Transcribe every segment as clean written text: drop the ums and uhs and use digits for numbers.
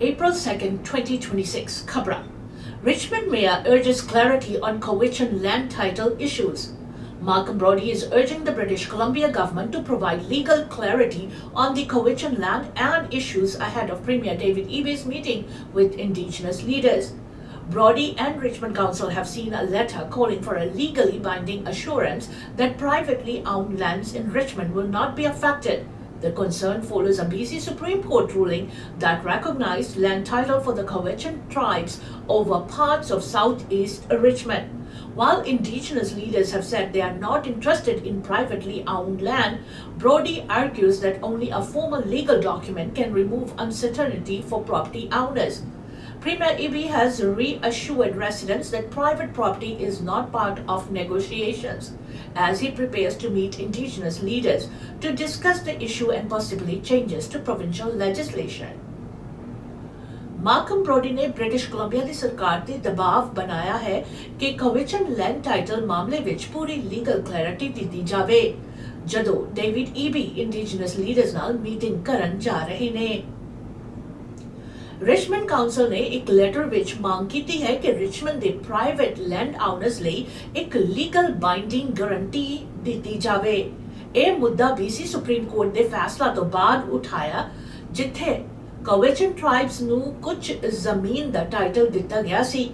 April 2nd, 2026, Khabran. Richmond Mayor urges clarity on Cowichan land title issues. Malcolm Brody is urging the British Columbia government to provide legal clarity on the Cowichan land and issues ahead of Premier David Eby's meeting with Indigenous leaders. Brody and Richmond Council have seen a letter calling for a legally binding assurance that privately owned lands in Richmond will not be affected. The concern follows a BC Supreme Court ruling that recognized land title for the Cowichan tribes over parts of southeast Richmond. While Indigenous leaders have said they are not interested in privately owned land, Brody argues that only a formal legal document can remove uncertainty for property owners. Premier Eby has reassured residents that private property is not part of negotiations as he prepares to meet Indigenous leaders to discuss the issue and possibly changes to provincial legislation. Markham Brodie ने British Columbia ਦੀ ਸਰਕਾਰ ਤੇ ਦਬਾਅ ਬਣਾਇਆ ਹੈ ਕਿ ਕਵਿਚਨ land title ਮਾਮਲੇ ਵਿੱਚ ਪੂਰੀ ਲੀਗਲ ਕਲੈਰਿਟੀ ਦਿੱਤੀ ਜਾਵੇ ਜਦੋਂ ਡੇਵਿਡ ਈਬੀ ਇੰਡੀਜਨਸ ਲੀਡਰਸ ਨਾਲ ਮੀਟਿੰਗ ਕਰਨ ਜਾ ਰਹੇ ਨੇ। ਰਿਚਮੰਡ ਕਾਉਂਸਲ ਨੇ ਇੱਕ ਲੈਟਰ ਵਿੱਚ ਮੰਗ ਕੀਤੀ ਹੈ ਕਿ ਰਿਚਮੰਡ ਦੇ ਪ੍ਰਾਈਵੇਟ ਲੈਂਡ ਆਊਨਰਸ ਲਈ ਇੱਕ ਲੀਗਲ ਬਾਈਂਡਿੰਗ ਗਾਰੰਟੀ ਦਿੱਤੀ ਜਾਵੇ। ਇਹ ਮੁੱਦਾ BC ਸੁਪਰੀਮ ਕੋਰਟ ਦੇ ਫੈਸਲਾ ਤੋਂ ਬਾਅਦ ਉਠਾਇਆ ਜਿੱਥੇ Cowichan tribes ਨੂੰ ਕੁਝ ਜ਼ਮੀਨ ਦਾ ਟਾਈਟਲ ਦਿੱਤਾ ਗਿਆ ਸੀ।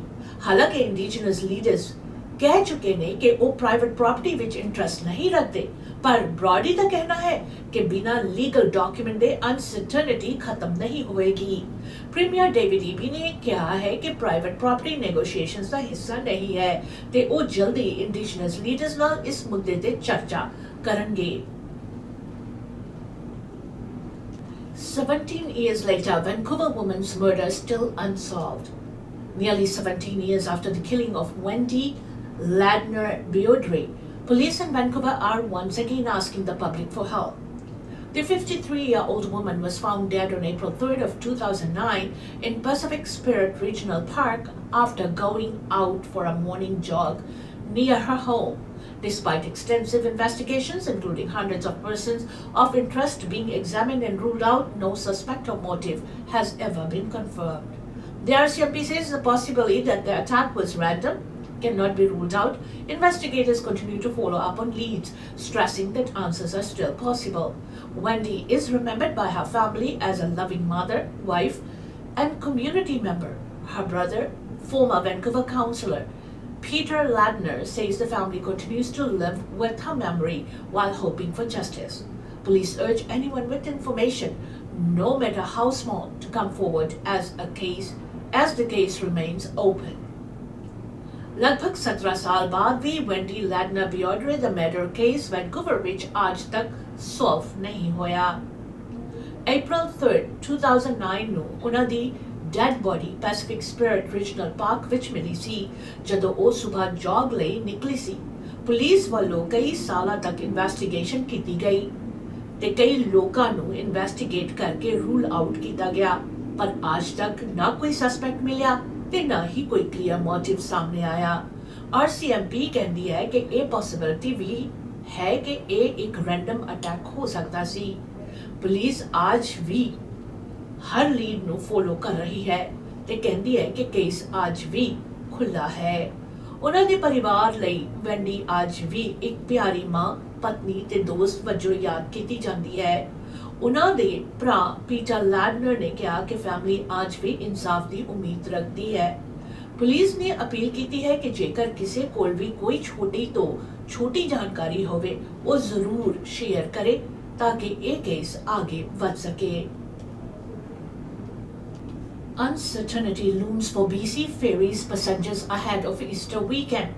ਹਾਲਾਂਕਿ ਇੰਡੀਜਨਸ ਲੀਡਰਸ ਕਹਿ ਚੁੱਕੇ ਨੇ ਕਿ ਉਹ ਪ੍ਰਾਈਵੇਟ ਪ੍ਰਾਪਰਟੀ ਵਿੱਚ ਇੰਟਰਸਟ ਨਹੀਂ ਰੱਖਦੇ ਪਰ ਬ੍ਰੌਡੀ ਦਾ ਕਹਿਣਾ ਹੈ ਕਿ ਬਿਨਾਂ ਲੀਗਲ ਡਾਕੂਮੈਂਟ ਦੇ ਅਨਸਰਟਨਿਟੀ ਖਤਮ ਨਹੀਂ ਹੋਏਗੀ। ਪ੍ਰੀਮੀਅਰ ਡੇਵਿਡ ਈਬੀ ਨੇ ਕਿਹਾ ਹੈ ਕਿ ਪ੍ਰਾਈਵੇਟ ਪ੍ਰਾਪਰਟੀ ਨੈਗੋਸ਼ੀਏਸ਼ਨਸ ਦਾ ਹਿੱਸਾ ਨਹੀਂ ਹੈ ਤੇ ਉਹ ਜਲਦੀ ਇੰਡੀਜਨਸ ਲੀਡਰਸ ਨਾਲ ਇਸ ਮੁੱਦੇ ਤੇ ਚਰਚਾ ਕਰਨਗੇ। 17 years later, Vancouver woman's murder still unsolved. Nearly 17 years after the killing of Wendy Ladner Biodre, police in Vancouver are once again asking the public for help. The 53-year-old woman was found dead on April 3rd of 2009 in Pacific Spirit Regional Park after going out for a morning jog near her home. Despite extensive investigations, including hundreds of persons of interest being examined and ruled out, no suspect or motive has ever been confirmed. The RCMP says the possibility that the attack was random cannot be ruled out. Investigators continue to follow up on leads, stressing that answers are still possible. Wendy is remembered by her family as a loving mother, wife, and community member. Her brother, former Vancouver councillor Peter Ladner, says the family continues to live with her memory while hoping for justice. Police urge anyone with information, no matter how small, to come forward as the case remains open. लगभग 17 ਸਾਲ ਬਾਅਦ ਵੀ ਵੈਂਡੀ ਲੈਡਨਰ ਬਿਓਡਰੇ ਦਾ murder case Vancouver ਵਿੱਚ ਅੱਜ ਤੱਕ solve ਨਹੀਂ ਹੋਇਆ। April 3rd, 2009 ਨੂੰ ਉਹਨਾਂ ਦੀ dead body Pacific spirit regional park ਵਿੱਚ ਮਿਲੀ ਸੀ ਜਦੋਂ ਉਹ ਸਵੇਰ ਜੌਗ ਲਈ ਨਿਕਲੀ ਸੀ। ਪੁਲਿਸ ਵੱਲੋਂ ਕਈ ਸਾਲਾਂ ਤੱਕ ਇਨਵੈਸਟੀਗੇਸ਼ਨ ਕੀਤੀ ਗਈ ਤੇ ਕਈ ਲੋਕਾਂ ਨੂੰ ਇਨਵੈਸਟੀਗੇਟ ਕਰਕੇ ਰੂਲ ਆਊਟ ਕੀਤਾ ਗਿਆ ਪਰ ਅੱਜ ਤੱਕ ਨਾ ਕੋਈ ਸਸਪੈਕਟ ਮਿਲਿਆ ਤੇ ਨਾ ਹੀ ਕੋਈ ਕਲੀਅਰ ਮੋਟਿਵ ਸਾਹਮਣੇ ਆਇਆ। RCMP ਕਹਿੰਦੀ ਹੈ ਕਿ ਇਹ ਪੋਸਿਬਿਲਿਟੀ ਵੀ ਹੈ ਕਿ ਇਹ ਇੱਕ ਰੈਂਡਮ ਅਟੈਕ ਹੋ ਸਕਦਾ ਸੀ। ਪੁਲਿਸ ਅੱਜ ਵੀ ਹਰ ਲੀਡ ਨੂੰ ਫੋਲੋ ਕਰ ਰਹੀ ਹੈ ਤੇ ਕਹਿੰਦੀ ਹੈ ਕਿ ਕੇਸ ਅੱਜ ਵੀ ਖੁੱਲਾ ਹੈ। ਉਹਨਾਂ ਦੇ ਪਰਿਵਾਰ ਲਈ ਵੈਂਡੀ ਅੱਜ ਵੀ ਇੱਕ ਪਿਆਰੀ ਮਾਂ, ਪਤਨੀ ਤੇ ਦੋਸਤ ਵਜੋਂ ਯਾਦ ਕੀਤੀ ਜਾਂਦੀ ਹੈ। ਉਹਨਾਂ ਦੇ ਭਰਾ ਪੀਟਰ ਲੈਡਨਰ ਨੇ ਕਿਹਾ ਕਿ ਫੈਮਿਲੀ ਅੱਜ ਵੀ ਇਨਸਾਫ ਦੀ ਉਮੀਦ ਰੱਖਦੀ ਹੈ। ਪੁਲਿਸ ਨੇ ਅਪੀਲ ਕੀਤੀ ਹੈ ਕਿ ਜੇਕਰ ਕਿਸੇ ਕੋਲ ਵੀ ਕੋਈ ਛੋਟੀ ਤੋਂ ਛੋਟੀ ਜਾਣਕਾਰੀ ਹੋਵੇ ਉਹ ਜ਼ਰੂਰ ਸ਼ੇਅਰ ਕਰੇ ਤਾਂ ਕਿ ਇਹ ਕੇਸ ਆਗੇ ਵਧ ਸਕੇ। Uncertainty looms for BC Ferries passengers ahead of Easter weekend.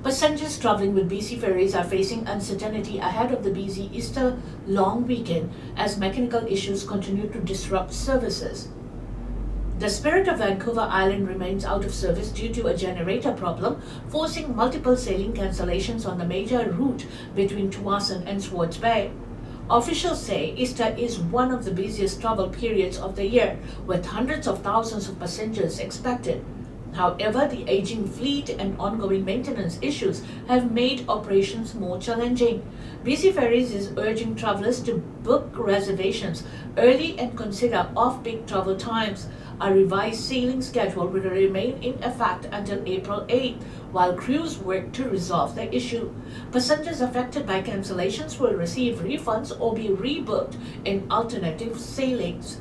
Passengers travelling with BC Ferries are facing uncertainty ahead of the BC Easter long weekend as mechanical issues continue to disrupt services. The Spirit of Vancouver Island remains out of service due to a generator problem, forcing multiple sailing cancellations on the major route between Tsawwassen and Swartz Bay. Officials say Easter is one of the busiest travel periods of the year, with hundreds of thousands of passengers expected. However, the aging fleet and ongoing maintenance issues have made operations more challenging. BC Ferries is urging travelers to book reservations early and consider off-peak travel times. A revised sailing schedule will remain in effect until April 8th, while crews work to resolve the issue. Passengers affected by cancellations will receive refunds or be rebooked in alternative sailings.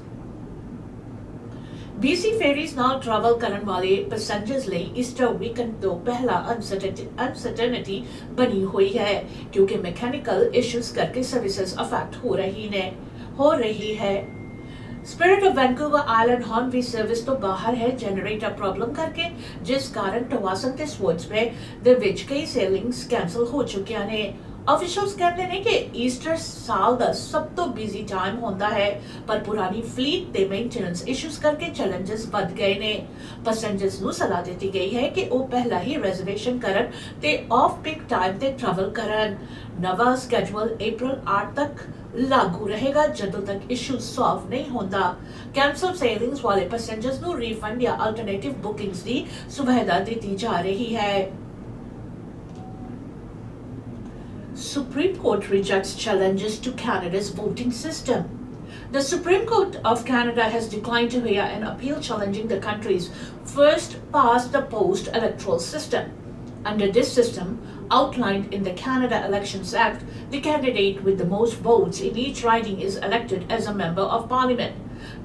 BC Ferries ਨਾਲ travel ਕਰਨ ਵਾਲੇ passengers ਲਈ Easter weekend ਤੋਂ ਪਹਿਲਾ uncertainty ਬਣੀ ਹੋਈ ਹੈ ਕਿਉਂਕਿ ਮੈਕੈਨੀਕਲ ਇਸ਼ੂਜ਼ ਕਰਕੇ ਸਰਵਿਸਿਜ਼ ਅਫੈਕਟ ਹੋ ਰਹੀ ਹੈ Spirit of Vancouver Island Hornby service ਤੋਂ ਬਾਹਰ ਹੈ ਜਨਰੇਟਰ ਪ੍ਰੋਬਲਮ ਕਰਕੇ ਜਿਸ ਕਾਰਨ ਟਵਾਸਨ ਤੇ ਸਵਰਡਸ ਬੇ ਦੇ ਵਿੱਚ ਕਈ ਸੇਲਿੰਗਸ ਕੈਂਸਲ ਹੋ ਚੁੱਕੀਆਂ ਨੇ ऑफिशियल्स कहते हैं कि ईस्टर साल का सब तो बिजी टाइम होता है पर पुरानी फ्लीट ते मेंटेनेंस इश्यूज करके चैलेंजेस बढ़ गए ने पैसेंजर्स ਨੂੰ ਸਲਾਹ ਦਿੱਤੀ ਗਈ ਹੈ ਕਿ ਉਹ ਪਹਿਲਾਂ ਹੀ ਰਿਜ਼ਰਵੇਸ਼ਨ ਕਰਨ ਤੇ ਆਫ ਪੀਕ ਟਾਈਮ ਤੇ ਟਰੈਵਲ ਕਰਨ ਨਵਾਂ ਸਕੇਜੂਲ ਅਪ੍ਰੈਲ 8 ਤੱਕ लागू रहेगा ਜਦੋਂ ਤੱਕ ਇਸ਼ੂ ਸੋਲਵ ਨਹੀਂ ਹੁੰਦਾ ਕੈਂਸਲ ਸੇਲਿੰਗਸ ਵਾਲੇ ਪੈਸੇਂਜਰਸ ਨੂੰ ਰੀਫੰਡ ਜਾਂ ਅਲਟਰਨੇਟਿਵ ਬੁਕਿੰਗਸ ਦੀ ਸੁਵਿਧਾ ਦਿੱਤੀ ਜਾ ਰਹੀ ਹੈ Supreme Court rejects challenges to Canada's voting system. The Supreme Court of Canada has declined to hear an appeal challenging the country's first past the post electoral system. Under this system, outlined in the Canada Elections Act, the candidate with the most votes in each riding is elected as a member of parliament.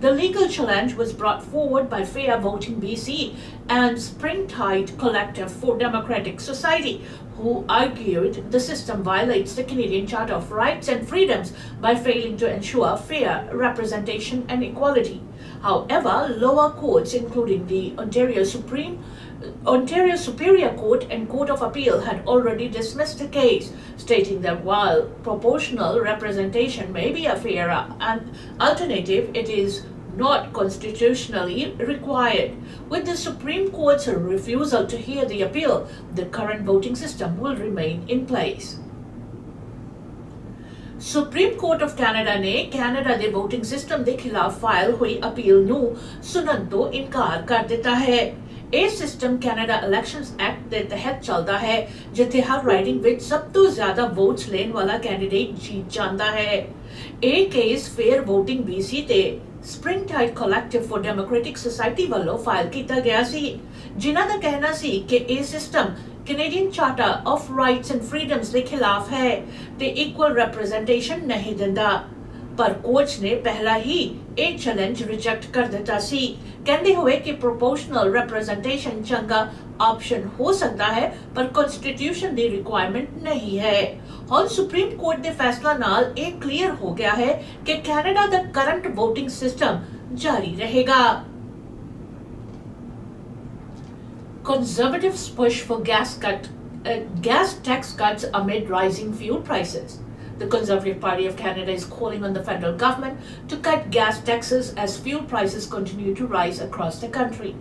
The legal challenge was brought forward by Fair Voting BC and Springtide Collective for Democratic Society, who argued the system violates the Canadian Charter of Rights and Freedoms by failing to ensure fair representation and equality. However, lower courts, including the Ontario Superior Court and Court of Appeal, had already dismissed the case, stating that while proportional representation may be a fair alternative, it is not constitutionally required. With the Supreme Court's refusal to hear the appeal, the current voting system will remain in place. Supreme Court of Canada ने Canada ਦੇ voting system ਦੇ ਖਿਲਾਫ file ਹੋਈ appeal ਨੂੰ ਸੁਣਨ ਤੋਂ ਇਨਕਾਰ ਕਰ ਦਿੱਤਾ ਹੈ ਇਹ ਸਿਸਟਮ ਕੈਨੇਡਾ ਇਲੈਕਸ਼ਨਸ ਐਕਟ ਦੇ ਤਹਿਤ ਚੱਲਦਾ ਹੈ ਜਿੱਥੇ ਹਰ ਰਾਈਡਿੰਗ ਵਿੱਚ ਸਭ ਤੋਂ ਜ਼ਿਆਦਾ ਵੋਟਸ ਲੈਣ ਵਾਲਾ ਕੈਂਡੀਡੇਟ ਜੀਤ ਜਾਂਦਾ ਹੈ ਇਹ ਕੇਸ ਫੇਅਰ ਵੋਟਿੰਗ BC ਤੇ Springtide Collective for Democratic Society ਵੱਲੋਂ ਫਾਈਲ ਕੀਤਾ ਗਿਆ ਸੀ ਜਿਨ੍ਹਾਂ ਦਾ ਕਹਿਣਾ ਸੀ ਕਿ ਇਹ system Canadian Charter of Rights and Freedoms ਦੇ ਖਿਲਾਫ ਹੈ ਤੇ equal representation ਨਹੀਂ ਦਿੰਦਾ ਪਰ ਕੋਚ ਨੇ ਪਹਿਲਾਂ ਹੀ ਇਹ ਚੈਲੰਜ ਰਿਜੈਕਟ ਕਰ ਦਿੱਤਾ ਸੀ ਕਹਿੰਦੇ ਹੋਏ ਕਿ ਪ੍ਰੋਪੋਰਸ਼ਨਲ ਰਿਪਰੈਜ਼ੈਂਟੇਸ਼ਨ ਚੰਗਾ ਆਪਸ਼ਨ ਹੋ ਸਕਦਾ ਹੈ ਪਰ ਕਨਸਟੀਟਿਊਸ਼ਨ ਦੀ ਰਿਕੁਆਇਰਮੈਂਟ ਨਹੀਂ ਹੈ ਹੁਣ ਸੁਪਰੀਮ ਕੋਰਟ ਦੇ ਫੈਸਲਾ ਨਾਲ ਇਹ ਕਲੀਅਰ ਹੋ ਗਿਆ ਹੈ ਕਿ ਕੈਨੇਡਾ ਦਾ ਕਰੰਟ ਵੋਟਿੰਗ ਸਿਸਟਮ ਜਾਰੀ ਰਹੇਗਾ Conservatives push for gas tax cuts amid rising fuel prices. The Conservative Party of Canada is calling on the federal government to cut gas taxes as fuel prices continue to rise across the country.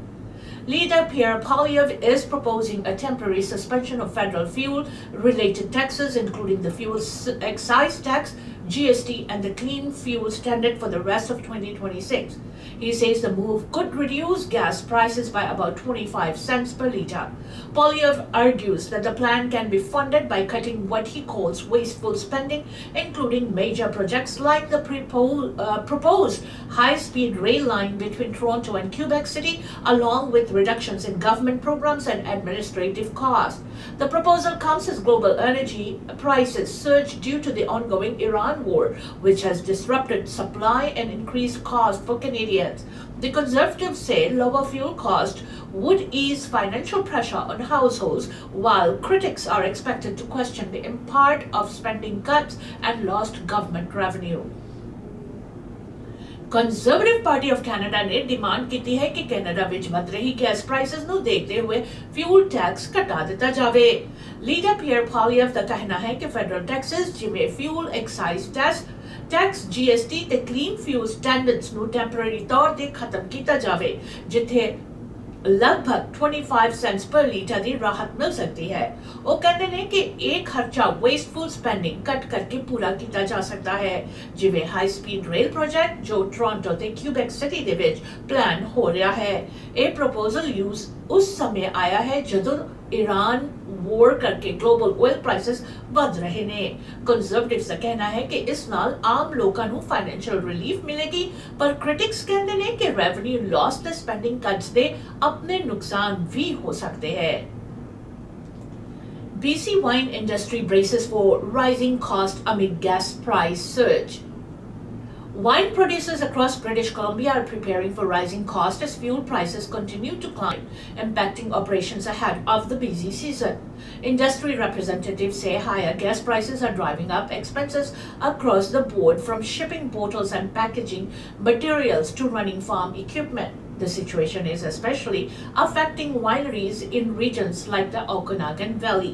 Leader Pierre Poilievre is proposing a temporary suspension of federal fuel-related taxes, including the fuel excise tax, GST, and the clean fuel standard for the rest of 2026. He says the move could reduce gas prices by about 25 cents per litre. Poilievre argues that the plan can be funded by cutting what he calls wasteful spending, including major projects like the proposed high-speed rail line between Toronto and Quebec City, along with reductions in government programs and administrative costs. The proposal comes as global energy prices surge due to the ongoing Iran war, which has disrupted supply and increased cost for Canadians. The Conservatives say lower fuel costs would ease financial pressure on households, while critics are expected to question the impact of spending cuts and lost government revenue. Conservative Party of Canada ने demand की है कि Canada ਵਿੱਚ ਵੱਧ ਰਹੀ gas prices ਨੂੰ ਦੇਖਦੇ ਹੋਏ ਫਿਊਲ ਟੈਕਸ ਘਟਾ ਦਿੱਤਾ ਜਾਵੇ ਲੀਡਰ ਪੀਅਰ ਪੋਲੀਐਵ ਦਾ ਕਹਿਣਾ ਹੈ ਕਿ ਫੈਡਰਲ ਟੈਕਸਸ ਜਿਵੇਂ ਫਿਊਲ ਐਕਸਾਈਜ਼ ਟੈਕਸ GST ਤੇ ਕਲੀਨ ਫਿਊਲ ਸਟੈਂਡਰਡਸ ਨੂੰ ਟੈਂਪਰੇਰੀ ਤੌਰ ਤੇ ਖਤਮ ਕੀਤਾ ਜਾਵੇ ਜਿੱਥੇ लगभग 25 सेंट्स पर लीटर ਦੀ ਰਾਹਤ ਮਿਲ ਸਕਦੀ ਹੈ ਉਹ ਕਹਿੰਦੇ ਨੇ ਕਿ ਇਹ ਖਰਚਾ ਵੇਸਟਫੁਲ ਸਪੈਂਡਿੰਗ ਕੱਟ ਕਰਕੇ ਪੂਰਾ ਕੀਤਾ ਜਾ ਸਕਦਾ ਹੈ ਜਿਵੇਂ ਹਾਈ ਸਪੀਡ ਰੇਲ ਪ੍ਰੋਜੈਕਟ ਜੋ ਟੋਰਾਂਟੋ ਤੇ ਕਿਊਬੈਕ ਸਿਟੀ ਦੇ ਵਿੱਚ ਪਲਾਨ ਹੋ ਰਿਹਾ ਹੈ ਇਹ ਪ੍ਰਪੋਜ਼ਲ ਯੂਜ਼ ਉਸ ਸਮੇਂ ਆਇਆ ਹੈ ਜਦੋਂ ईरान वॉर करके ग्लोबल ऑयल प्राइसेस बढ़ रहे ने। कंजर्वेटिव्स का कहना है कि इस नाल आम लोगों ਨੂੰ फाइनेंशियल रिलीफ मिलेगी, पर क्रिटिक्स कहते ने कि रेवेन्यू लॉस ते स्पेंडिंग कट्स दे अपने नुकसान भी हो सकते हैं। BC wine industry braces for rising cost amid gas price surge. Wine producers across British Columbia are preparing for rising costs as fuel prices continue to climb, impacting operations ahead of the busy season. Industry representatives say higher gas prices are driving up expenses across the board, from shipping bottles and packaging materials to running farm equipment. The situation is especially affecting wineries in regions like the Okanagan Valley.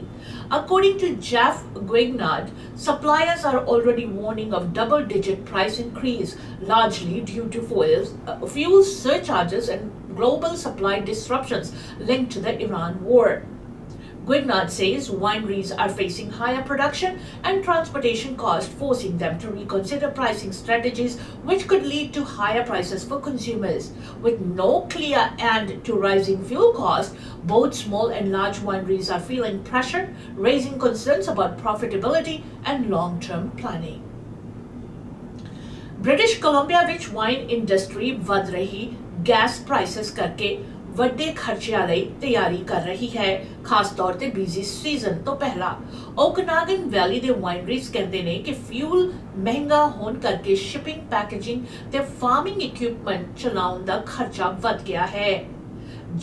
According to Jeff Guignard, suppliers are already warning of double-digit price increase, largely due to fuel surcharges and global supply disruptions linked to the Iran war. Guignard says wineries are facing higher production and transportation costs, forcing them to reconsider pricing strategies, which could lead to higher prices for consumers. With no clear end to rising fuel costs, both small and large wineries are feeling pressure, raising concerns about profitability and long-term planning. British Columbia ਵਿੱਚ wine industry ਵਧ ਰਹੀ gas prices ਕਰਕੇ ਵੱਡੇ ਖਰਚਿਆਂ ਲਈ ਤਿਆਰੀ ਕਰ ਰਹੀ ਹੈ, ਖਾਸ ਤੌਰ ਤੇ ਬਿਜ਼ੀ ਸੀਜ਼ਨ ਤੋਂ ਪਹਿਲਾਂ। ਓਕਨਾਗਨ ਵੈਲੀ ਦੇ ਵਾਈਨਰੀਜ਼ ਕਹਿੰਦੇ ਨੇ ਕਿ ਫਿਊਲ ਮਹਿੰਗਾ ਹੋਣ ਕਰਕੇ ਸ਼ਿਪਿੰਗ, ਪੈਕੇਜਿੰਗ ਤੇ ਫਾਰਮਿੰਗ ਇਕਵਿਪਮੈਂਟ ਚਲਾਉਣ ਦਾ ਖਰਚਾ ਵੱਧ ਗਿਆ ਹੈ।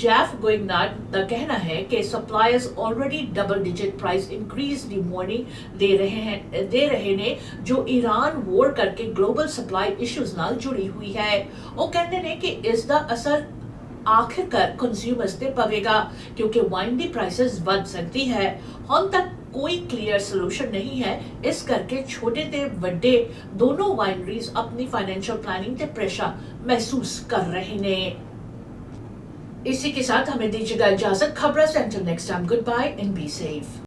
Jeff Guignard का कहना है कि suppliers already double-digit price increase ਦੀ warning ਦੇ ਰਹੇ ਨੇ, ਜੋ ईरान war ਕਰਕੇ global supply issues ਨਾਲ ਜੁੜੀ ਹੋਈ ਹੈ। ਉਹ ਕਹਿੰਦੇ ਨੇ ਕਿ ਇਸ ਦਾ ਅਸਰ आखिरकार कंज्यूमर्स ਤੇ ਪਵੇਗਾ, ਕਿਉਂਕਿ ਵਾਈਨ ਦੀ ਪ੍ਰਾਈਸਸ ਵੱਧ ਸਕਦੀ ਹੈ। ਹੁਣ ਤੱਕ ਕੋਈ ਕਲੀਅਰ ਸੋਲੂਸ਼ਨ ਨਹੀਂ है, इस करके छोटे ते ਵੱਡੇ दोनों वाइनरीज अपनी फाइनेंशियल प्लानिंग ते प्रेशर महसूस कर रहे ने। इसी के साथ हमें दीजिएगा इजाजत। खबरों से until next time, goodbye and be safe।